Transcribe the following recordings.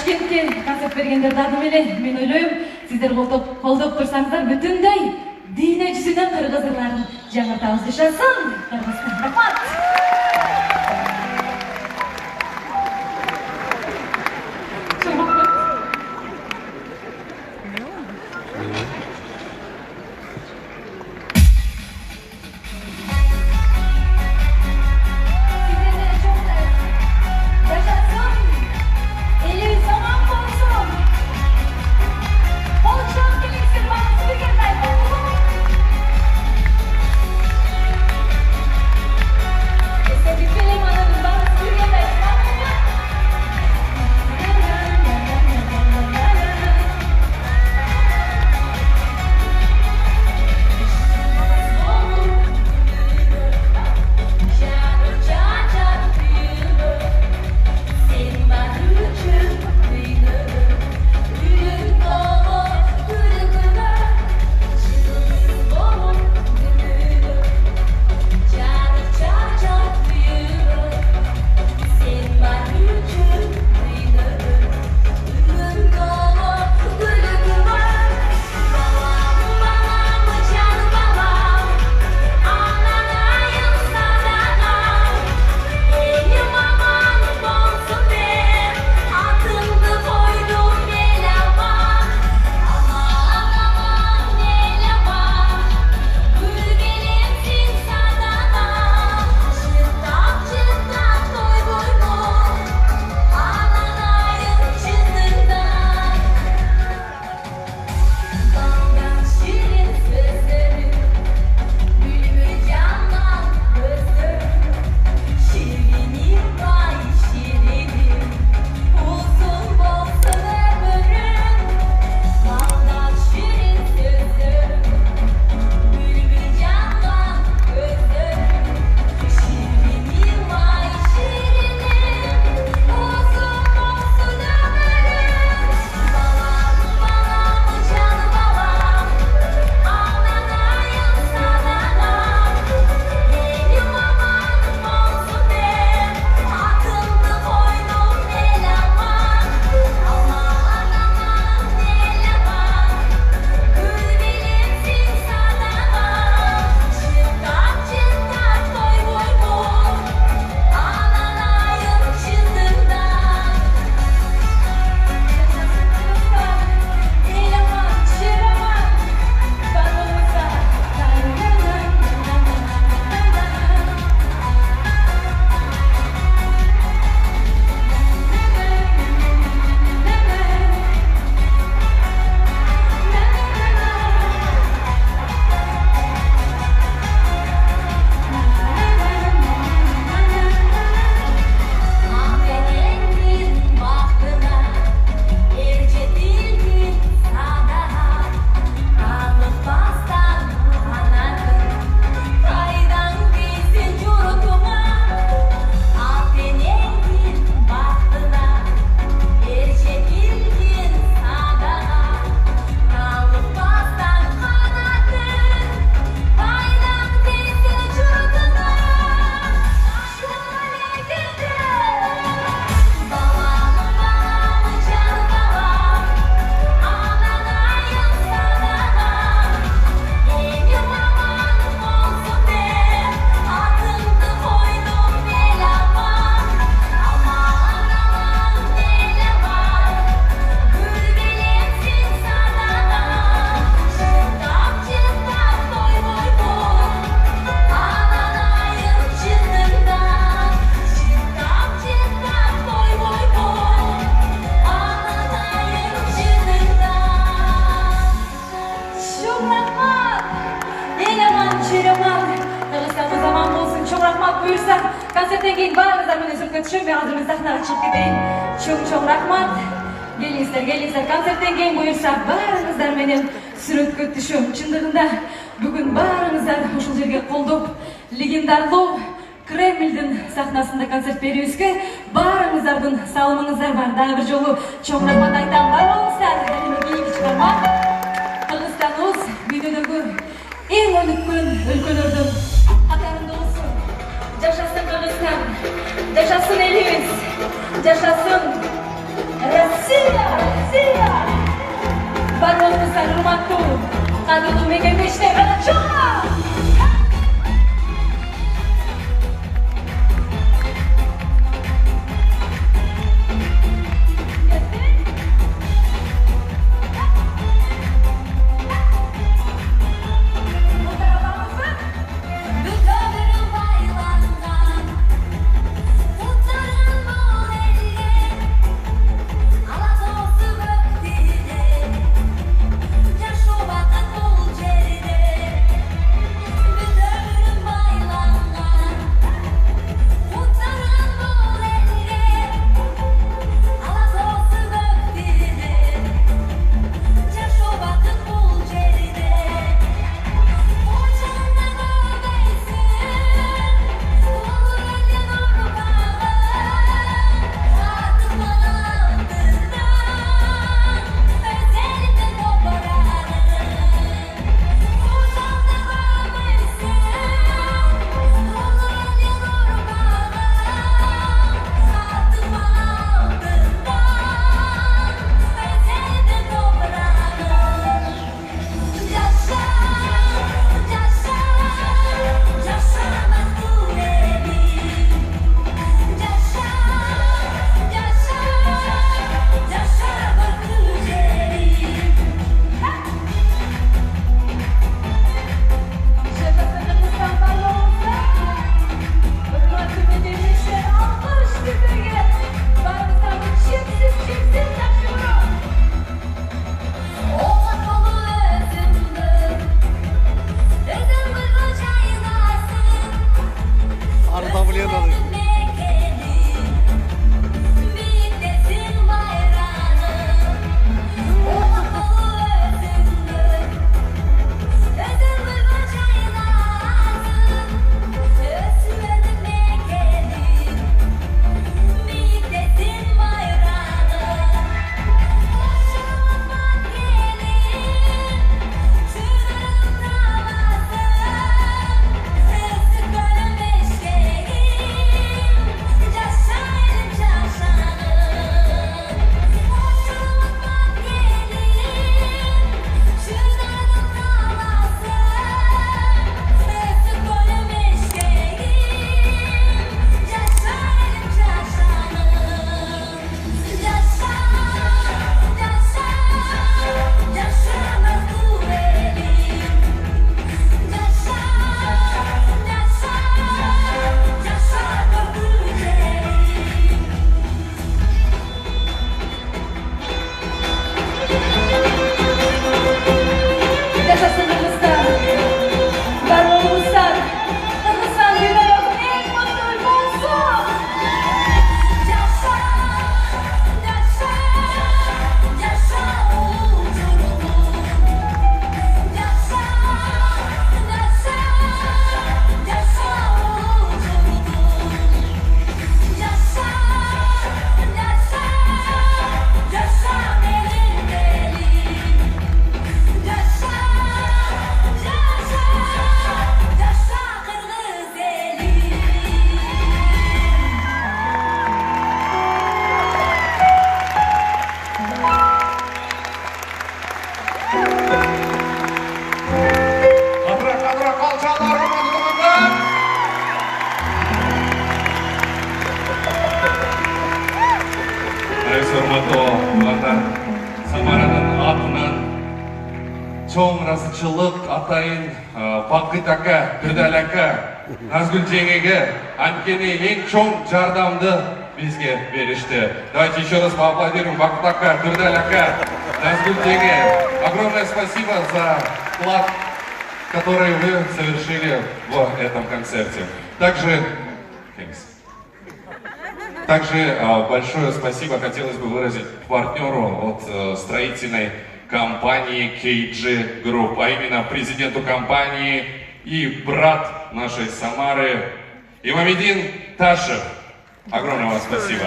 Ташкентке концерт бергендерди аты менен мен ойлойм, сиздер колдоп турсаңыздар бүтүндөй дүйнө жүзүнөн кыргыз ырларын жаңыртабыз. Жашасын Кыргызстан. Рахмат. Konsertten keyin barımızdan mene sürüp kötüşüm, ben hazırmın sahnaga çıkıp keteyim. Çoğun rahmat. Gelingizler. Konsertten keyin buyursa barımızdan mene sürüp kötüşüm. Çındığında bugün barımızdan uşul жерге колдоп, legendarlуу Кремльдин сахнасында концерт берүүбүзгө барыңыздардын салымыңыздар бар. Дагы бир жолу чоң рахмат айтам. Бар болуңуздар. Кийинки чыгарма Кыргызстаныбыз дүйнөдөгү эң өнүккөн өлкөлөрдүн катарында болсун. Жашасын Кыргызстан, жашасын элибиз, жашасын Россия, Россия! Барболымыздан урматтуу кадырлуу мекемдештер, чоң! Чоң разычылык атайын Бақыт ака, Түрдәл ака, Назгүл жеңеге анткени ең чоң жардамды бизге беришти. Давайте еще раз поаплодируем Бақыт ака, Түрдәл ака, Назгүл жеңе. Огромное спасибо за вклад, который вы совершили в этом концерте. Также большое спасибо хотелось бы выразить партнеру от строительной компании KG Group, а именно президенту компании и брат нашей Самары Имамедин Ташев. Огромное вам спасибо.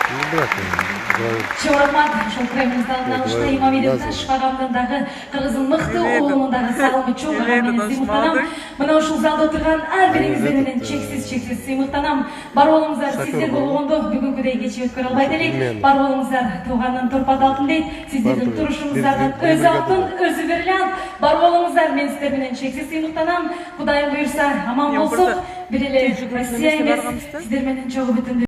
Чоң рахмат, ошол проектибиздин алышта Имамидин Ташпагамдындагы кыргыздын мыкты уулунундагы салымы чоң ага менен сыймыктанам. Мына ушул залда отурган ар бириңиздер менен чексиз сыймыктанам. Бар болуңуздар, сиздер болгондо бүгүнкүдөй кечи өткөрө албайт элек. Бар болуңуздар, тууганын турпат алтын дейт. Сиздердин турушуңуздардын өзү алтын, өзү бриллиант. Бар болуңуздар, мен сиздер менен чексиз сыймыктанам. Кудайым буйрса, аман болсок, бир эле Россия эмес, сиздер менен чогуу бүтүндү